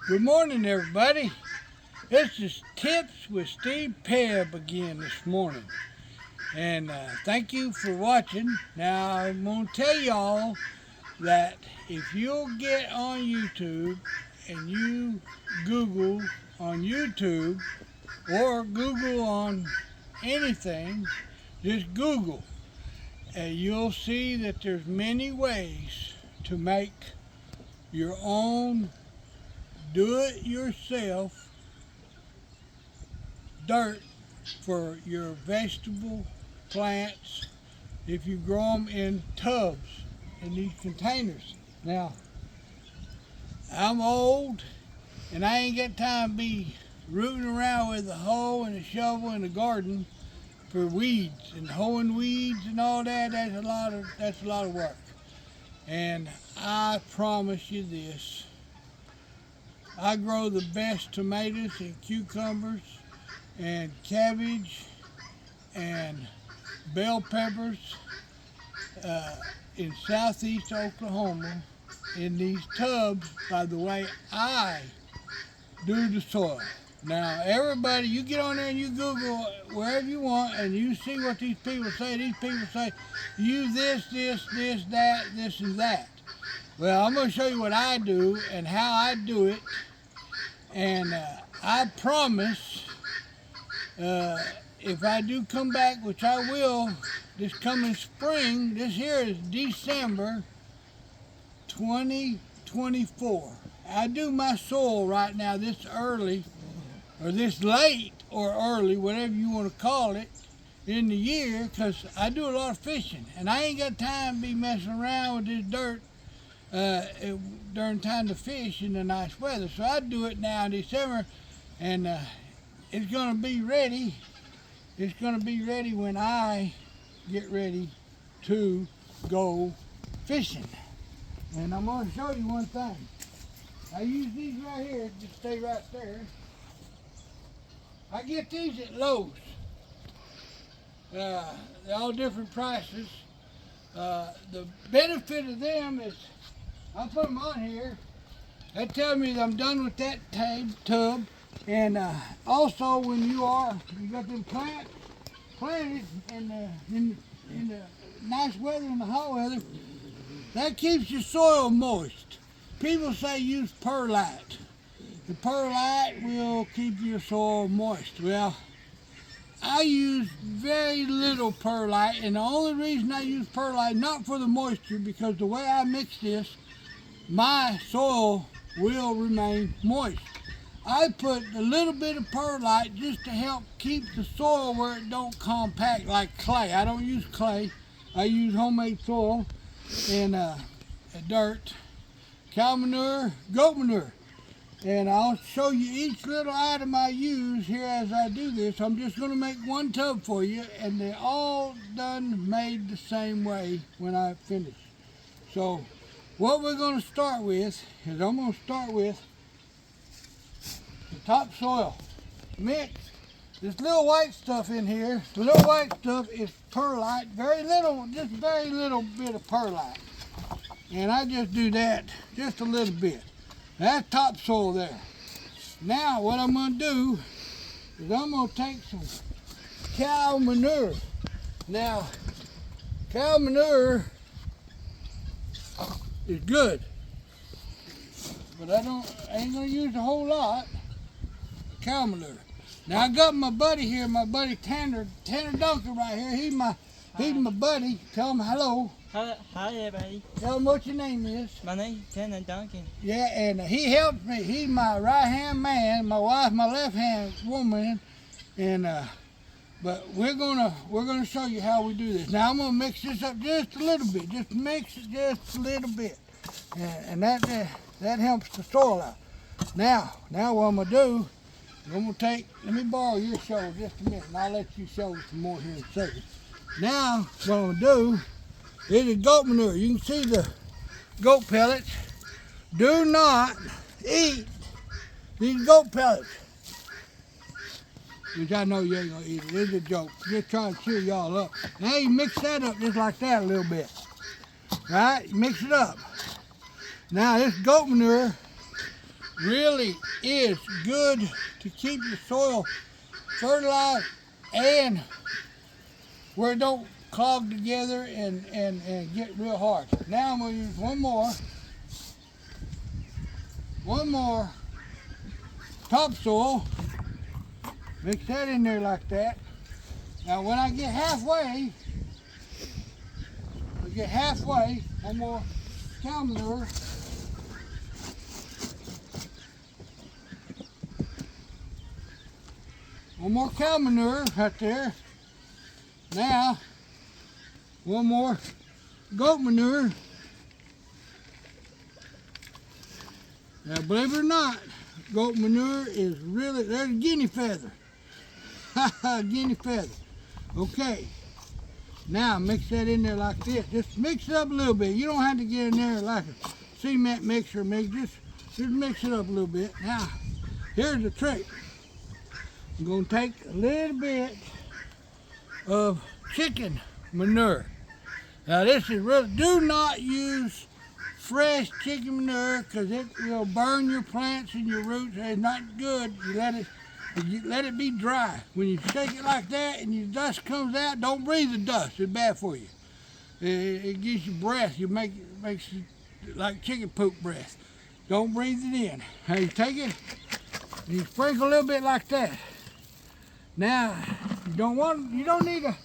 Good morning, everybody. This is Tips with Steve Pebb again this morning. And thank you for watching. Now, I'm going to tell y'all that if you'll get on YouTube and you Google on YouTube or Google on anything, just Google, and you'll see that there's many ways to make your own do-it-yourself dirt for your vegetable plants if you grow them in tubs, in these containers. Now, I'm old and I ain't got time to be rooting around with a hoe and a shovel in the garden for weeds and hoeing weeds and all that. That's a lot of work. And I promise you this, I grow the best tomatoes and cucumbers and cabbage and bell peppers in southeast Oklahoma in these tubs by the way I do the soil. Now everybody, you get on there and you Google wherever you want and you see what these people say. These people say use this, that, this and that. Well, I'm going to show you what I do and how I do it. And I promise, if I do come back, which I will, this coming spring, this here is December 2024. I do my soil right now this early, or this late, or early, whatever you want to call it, in the year, because I do a lot of fishing. And I ain't got time to be messing around with this dirt during time to fish in the nice weather. So I do it now in December, and it's going to be ready. It's going to be ready when I get ready to go fishing. And I'm going to show you one thing. I use these right here, just stay right there. I get these at Lowe's. They're all different prices. The benefit of them is I'll put them on here. That tells me that I'm done with that tub. And also when you got them planted in the nice weather and the hot weather, that keeps your soil moist. People say use perlite. The perlite will keep your soil moist. Well, I use very little perlite, and the only reason I use perlite, not for the moisture, because the way I mix this, my soil will remain moist. I put a little bit of perlite just to help keep the soil where it don't compact like clay. I don't use clay. I use homemade soil and dirt, cow manure, goat manure. And I'll show you each little item I use here as I do this. I'm just going to make one tub for you, and they're all done made the same way when I finish. So what we're going to start with is I'm going to start with the topsoil mix. This little white stuff in here, the little white stuff is perlite, very little bit of perlite. And I just do that, just a little bit. That's topsoil there. Now what I'm going to do is I'm going to take some cow manure. Now, cow manure is good, but I ain't going to use a whole lot of cow manure. Now I got my buddy here, my buddy Tanner Duncan right here. He's my buddy. Tell him hello. Hi everybody. Tell him what your name is. My name is Tanner Duncan. Yeah, and he helps me. He's my right-hand man. My wife, my left-hand woman. And but we're gonna show you how we do this. Now I'm gonna mix this up just a little bit. Just mix it just a little bit, and that helps the soil out. Now what I'm gonna do, I'm gonna take. Let me borrow your shovel just a minute, and I'll let you shovel some more here in a second. Now what I'm gonna do. This is goat manure. You can see the goat pellets. Do not eat these goat pellets. Which I know you ain't gonna eat it. It's a joke. Just trying to cheer y'all up. Now you mix that up just like that a little bit. Right? You mix it up. Now this goat manure really is good to keep your soil fertilized and where it don't clog together and get real hard. Now I'm going to use one more topsoil. Mix that in there like that. Now when I get halfway, one more cow manure. One more cow manure right there. Now, one more goat manure. Now, believe it or not, goat manure is really, there's a guinea feather. Guinea feather. Okay. Now, mix that in there like this. Just mix it up a little bit. You don't have to get in there like a cement mixer. Just mix it up a little bit. Now, here's the trick. I'm going to take a little bit of chicken manure. Now this is really, do not use fresh chicken manure because it will burn your plants and your roots. It's not good. You let it be dry. When you shake it like that and your dust comes out, don't breathe the dust. It's bad for you. It gives you breath. Makes you like chicken poop breath. Don't breathe it in. Now you take it, and you sprinkle a little bit like that. Now, you don't need to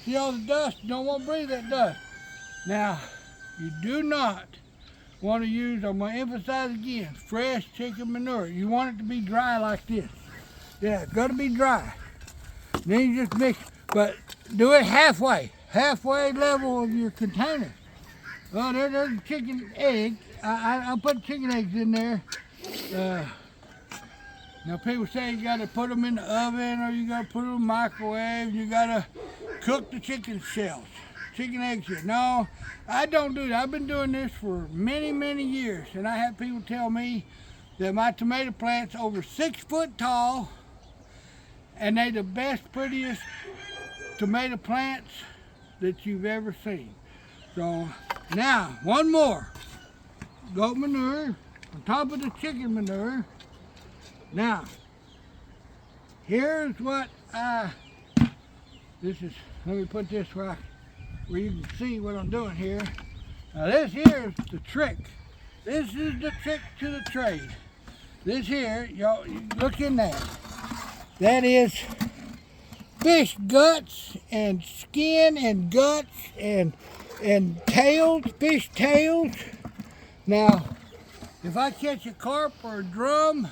see all the dust. You don't want to breathe that dust. Now, you do not want to use, I'm going to emphasize again, fresh chicken manure. You want it to be dry like this. Yeah, it's got to be dry. Then you just mix, but do it halfway level of your container. Well, there's chicken eggs. I put chicken eggs in there. Now people say you got to put them in the oven or you got to put them in the microwave. You got to cook the chicken shells, chicken eggs here. No, I don't do that. I've been doing this for many, many years, and I have people tell me that my tomato plant's over 6 foot tall, and they the best, prettiest tomato plants that you've ever seen. So now, one more goat manure on top of the chicken manure. Now, here's what let me put this where you can see what I'm doing here. Now this here is the trick. This is the trick to the trade. This here, y'all look in that. That is fish guts and skin and guts and tails, fish tails. Now, if I catch a carp or a drum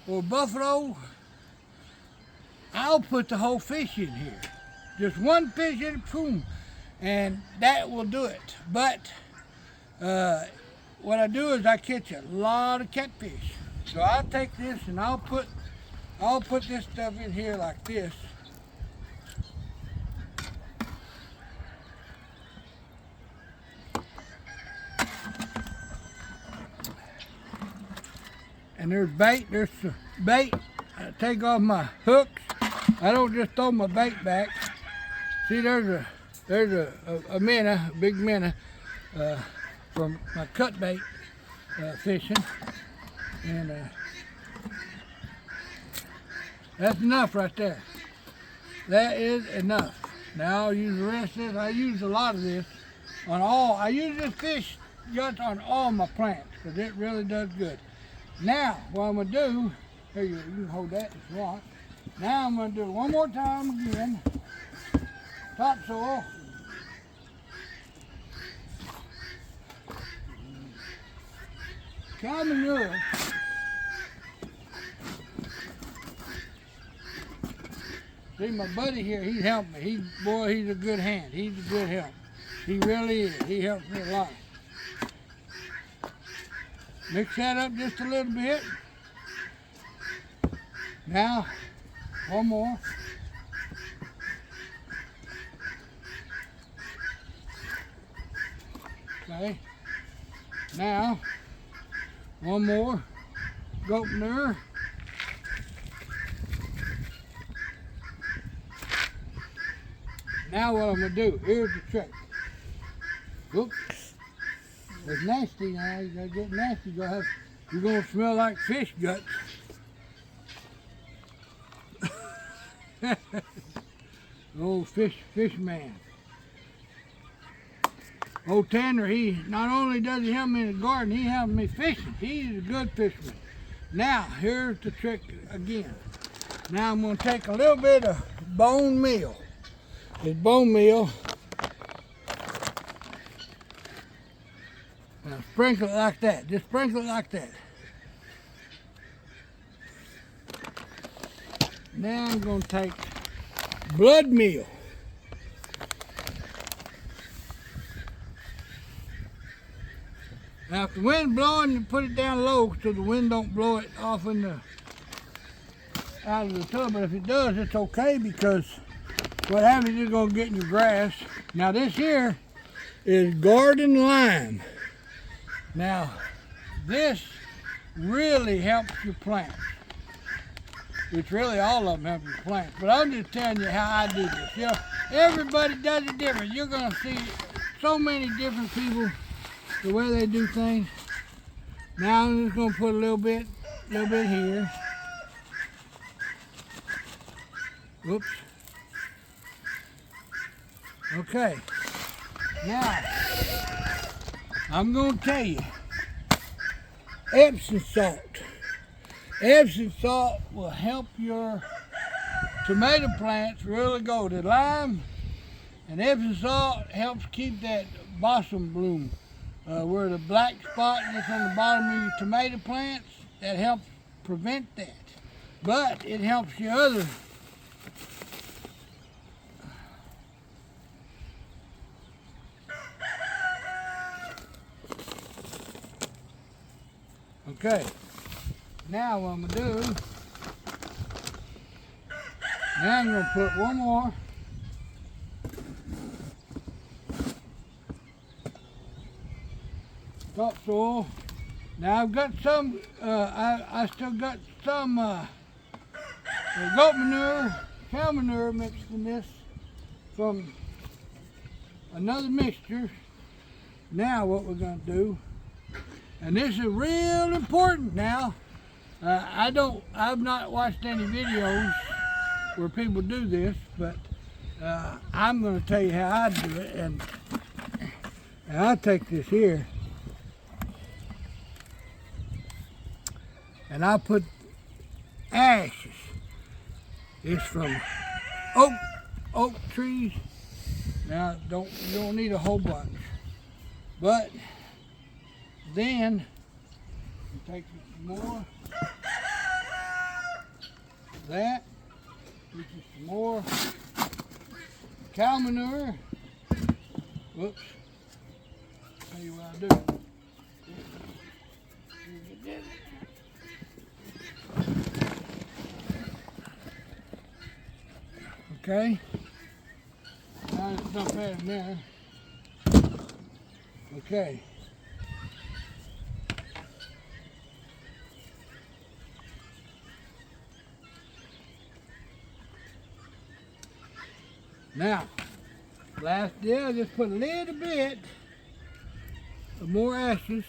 or buffalo, I'll put the whole fish in here. Just one fish in it, boom, and that will do it. But what I do is I catch a lot of catfish. So I'll take this and I'll put this stuff in here like this. And there's the bait. I take off my hooks. I don't just throw my bait back. See, there's a minnow, a big minnow, from my cut bait fishing. And that's enough right there. That is enough. Now I'll use the rest of this. I use a lot of this on all. I use this fish guts on all my plants because it really does good. Now, what I'm going to do, here you can hold that if you want. Now I'm going to do it one more time again. Topsoil. Cow manure. See, my buddy here, he helped me. He's a good hand. He's a good help. He really is. He helps me a lot. Mix that up just a little bit. Now, one more. Okay. Now, one more goat manure. Now what I'm going to do, here's the trick. Oops. It's nasty now. You gotta get nasty. You gotta have you're gonna smell like fish guts. Old fish man. Old Tanner, he not only does he help me in the garden, he helps me fishing. He's a good fisherman. Now, here's the trick again. Now I'm going to take a little bit of bone meal. This bone meal, now sprinkle it like that. Just sprinkle it like that. Now I'm going to take blood meal. Now if the wind's blowing, you put it down low so the wind don't blow it off in the out of the tub. But if it does, it's okay, because what happens is it's going to get in your grass. Now this here is garden lime. Now this really helps your plants. Which really all of them help your plants. But I'm just telling you how I do this. You know, everybody does it different. You're going to see so many different people, the way they do things. Now I'm just going to put a little bit here. Whoops. Okay. Now, I'm going to tell you, Epsom salt. Epsom salt will help your tomato plants really go. The lime and Epsom salt helps keep that blossom bloom. Where the black spot that's on the bottom of your tomato plants, that helps prevent that. But it helps your other okay. Now what I'm going to do, now I'm going to put one more topsoil. Now I've got some, I still got some goat manure, cow manure mixed in this from another mixture. Now what we're going to do, and this is real important now. I've not watched any videos where people do this, but I'm going to tell you how I do it. And I take this here, and I put ashes. It's from oak trees. Now you don't need a whole bunch, but then you take some more. That, which is some more cow manure. Whoops. Tell you what I do. Okay. Now there's stuff that in there. Okay. Now, last day I just put a little bit of more ashes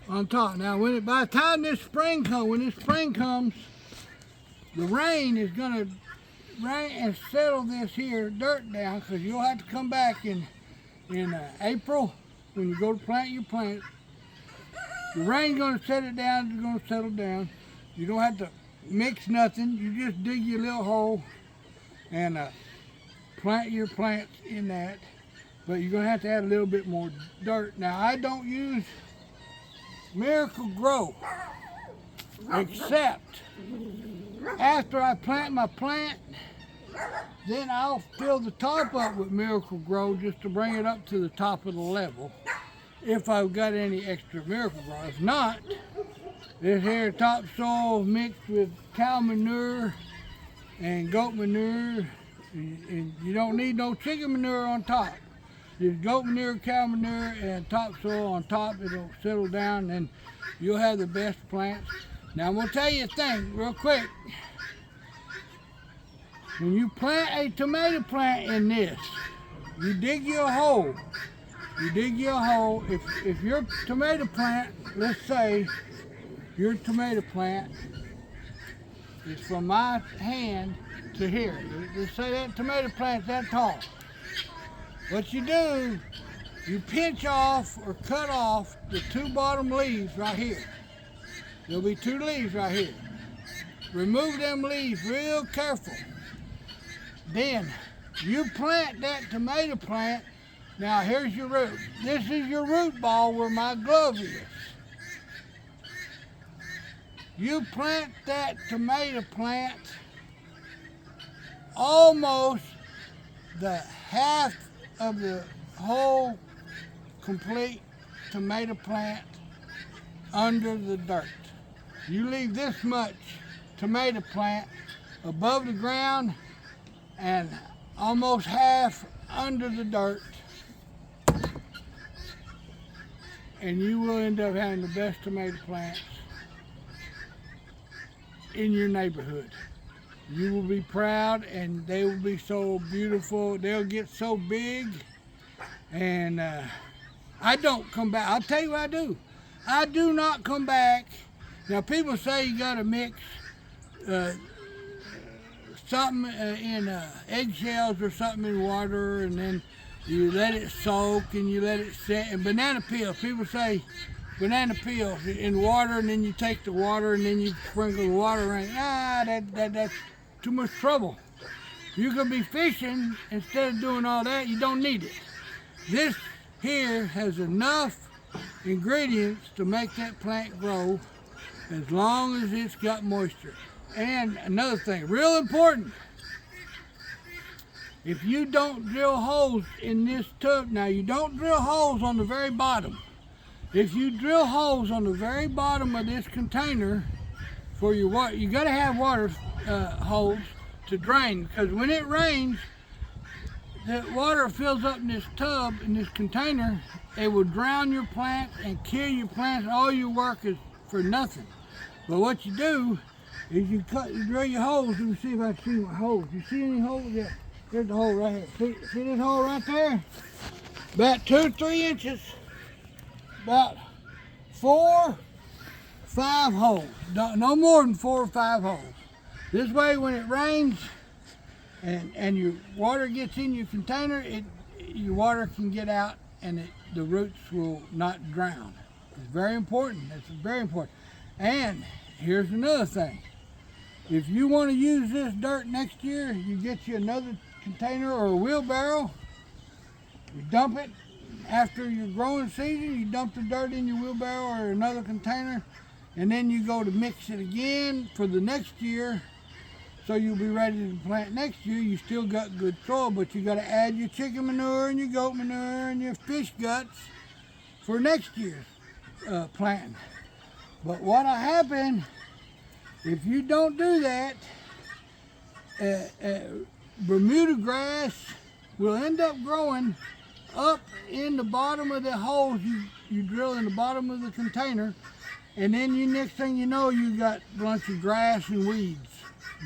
on top. Now, by the time when this spring comes, the rain is going to rain and settle this here dirt down, because you'll have to come back in April when you go to plant your plant. The rain's going to set it down. It's going to settle down. You don't have to mix nothing. You just dig your little hole and plant your plants in that, but you're going to have to add a little bit more dirt. Now, I don't use Miracle-Gro, except after I plant my plant, then I'll fill the top up with Miracle-Gro just to bring it up to the top of the level, if I've got any extra Miracle-Gro. If not, this here topsoil mixed with cow manure and goat manure. And you don't need no chicken manure on top. Just goat manure, cow manure, and topsoil on top. It'll settle down, and you'll have the best plants. Now I'm going to tell you a thing real quick. When you plant a tomato plant in this, you dig you a hole. You dig you a hole. If your tomato plant, let's say, your tomato plant is from my hand to here. Let's say that tomato plant's that tall. What you do, you pinch off or cut off the 2 bottom leaves right here. There'll be 2 leaves right here. Remove them leaves real careful. Then you plant that tomato plant. Now here's your root. This is your root ball where my glove is. You plant that tomato plant almost the half of the whole complete tomato plant under the dirt. You leave this much tomato plant above the ground and almost half under the dirt, and you will end up having the best tomato plants in your neighborhood. You will be proud, and they will be so beautiful. They'll get so big, and I don't come back. I'll tell you what I do. I do not come back. Now, people say you got to mix something in eggshells or something in water, and then you let it soak and you let it sit. And banana peels, people say banana peels in water, and then you take the water and then you sprinkle the water in. That's too much trouble. You could be fishing instead of doing all that. You don't need it. This here has enough ingredients to make that plant grow as long as it's got moisture. And another thing, real important, if you don't drill holes in this tub, now you don't drill holes on the very bottom. If you drill holes on the very bottom of this container for your water, you got to have water holes to drain, because when it rains, the water fills up in this tub, in this container. It will drown your plants and kill your plants. All your work is for nothing. But what you do is you drill your holes. Let me see if I can see my holes. You see any holes? Yeah, there's the hole right here. See this hole right there? About 2 or 3 inches. About 4, 5 holes. No more than 4 or 5 holes. This way, when it rains and your water gets in your container, your water can get out and the roots will not drown. It's very important. It's very important. And here's another thing. If you want to use this dirt next year, you get you another container or a wheelbarrow. You dump it after your growing season. You dump the dirt in your wheelbarrow or another container, and then you go to mix it again for the next year. So you'll be ready to plant next year. You still got good soil, but you got to add your chicken manure and your goat manure and your fish guts for next year's planting. But what'll happen if you don't do that? Bermuda grass will end up growing up in the bottom of the holes you drill in the bottom of the container, and then next thing you know, you got a bunch of grass and weeds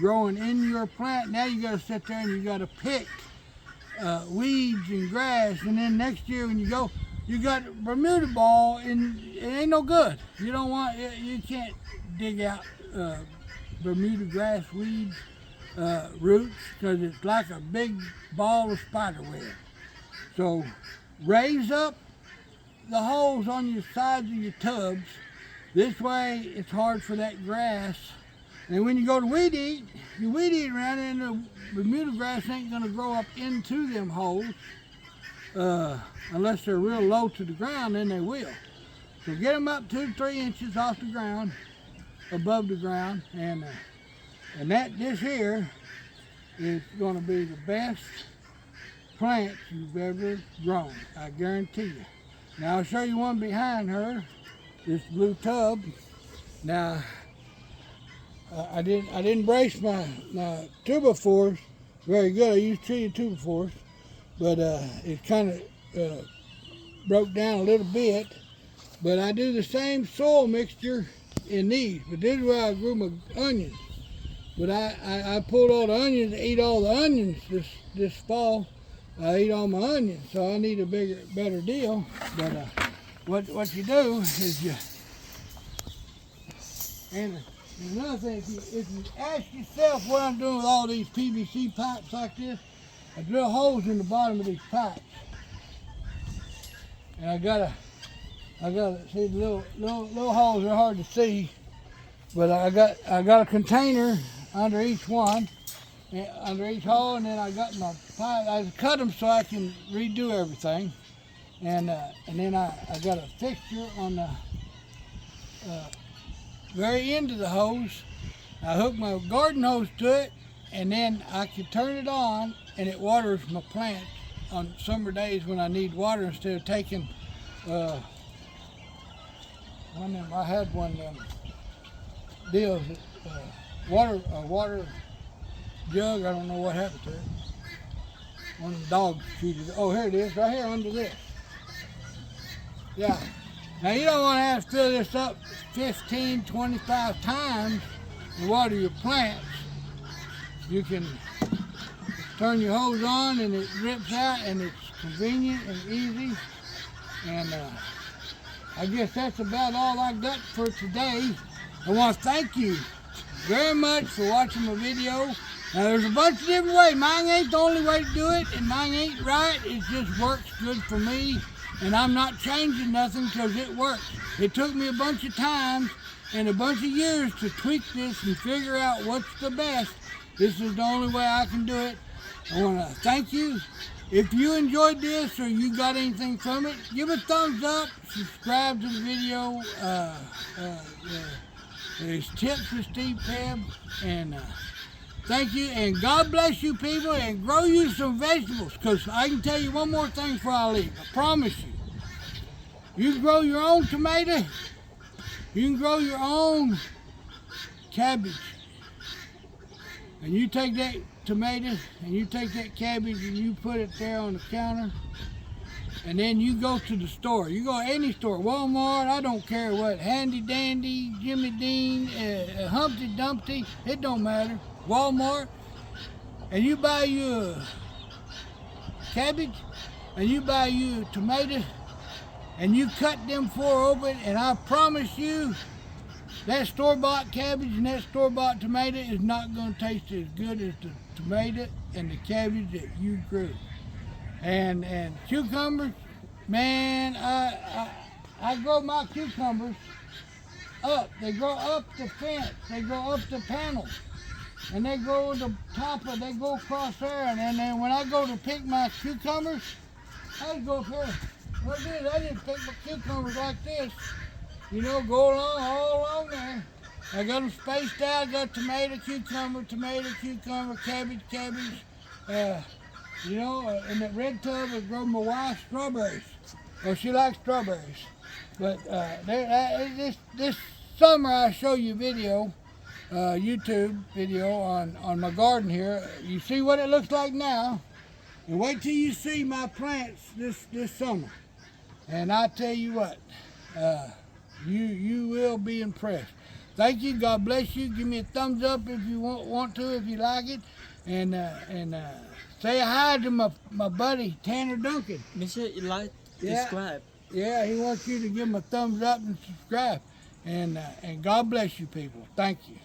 growing in your plant. Now you got to sit there and you got to pick weeds and grass, and then next year when you go, you got Bermuda ball, and it ain't no good. You don't want, you can't dig out Bermuda grass weeds roots, because it's like a big ball of spider web. So raise up the holes on your sides of your tubs. This way it's hard for that grass. And when you go to weed eat, you weed eat around, and the Bermuda grass ain't gonna grow up into them holes unless they're real low to the ground. Then they will. So get them up 2 to 3 inches off the ground, above the ground, and this here is gonna be the best plant you've ever grown. I guarantee you. Now I'll show you one behind her, this blue tub. Now I didn't brace my tubiphores very good. I used treated tubiphores, but it kind of broke down a little bit. But I do the same soil mixture in these. But this is where I grew my onions. But I pulled all the onions, ate all the onions this fall. I ate all my onions, so I need a better deal. But what you do is And another thing, if you ask yourself what I'm doing with all these PVC pipes like this, I drill holes in the bottom of these pipes. And I gotta see the little holes are hard to see, but I got a container under each one, under each hole, and then I got my pipe. I cut them so I can redo everything, and then I got a fixture on the very end of the hose. I hook my garden hose to it, and then I can turn it on, and it waters my plants on summer days when I need water instead of taking. I had one of them deals, water jug. I don't know what happened to it. One of the dogs cheated. Oh, here it is, right here under this. Yeah. Now you don't want to have to fill this up 15, 25 times to water your plants. You can turn your hose on and it drips out, and it's convenient and easy. And I guess that's about all I got for today. I want to thank you very much for watching my video. Now there's a bunch of different ways. Mine ain't the only way to do it, and mine ain't right. It just works good for me, and I'm not changing nothing because it works. It took me a bunch of times and a bunch of years to tweak this and figure out what's the best. This is the only way I can do it. I want to thank you. If you enjoyed this or you got anything from it, give a thumbs up, subscribe to the video. There's tips with Steve Pebb, and thank you, and God bless you people, and grow you some vegetables, because I can tell you one more thing before I leave. I promise you. You can grow your own tomato. You can grow your own cabbage. And you take that tomato and you take that cabbage and you put it there on the counter, and then you go to the store. You go to any store, Walmart, I don't care what, Handy Dandy, Jimmy Dean, Humpty Dumpty, it don't matter, Walmart, and you buy you a cabbage and you buy you a tomato and you cut them four open, and I promise you that store-bought cabbage and that store-bought tomato is not going to taste as good as the tomato and the cabbage that you grew. And cucumbers, man, I grow my cucumbers up. They grow up the fence. They grow up the panels. And they grow the top of, they go across there. And then when I go to pick my cucumbers, I go up here. What I did, I didn't pick my cucumbers like this. You know, go along, all along there. I got them spaced out. I got tomato, cucumber, cabbage. You know, in that red tub I grow my wife strawberries. Well, she likes strawberries. But this summer I show you a video, YouTube video on my garden here. You see what it looks like now, and wait till you see my plants this summer. And I tell you what, you will be impressed. Thank you. God bless you. Give me a thumbs up if you want to, if you like it, and say hi to my buddy Tanner Duncan. Make sure you like, Yeah. subscribe. Yeah, he wants you to give him a thumbs up and subscribe. And God bless you people. Thank you.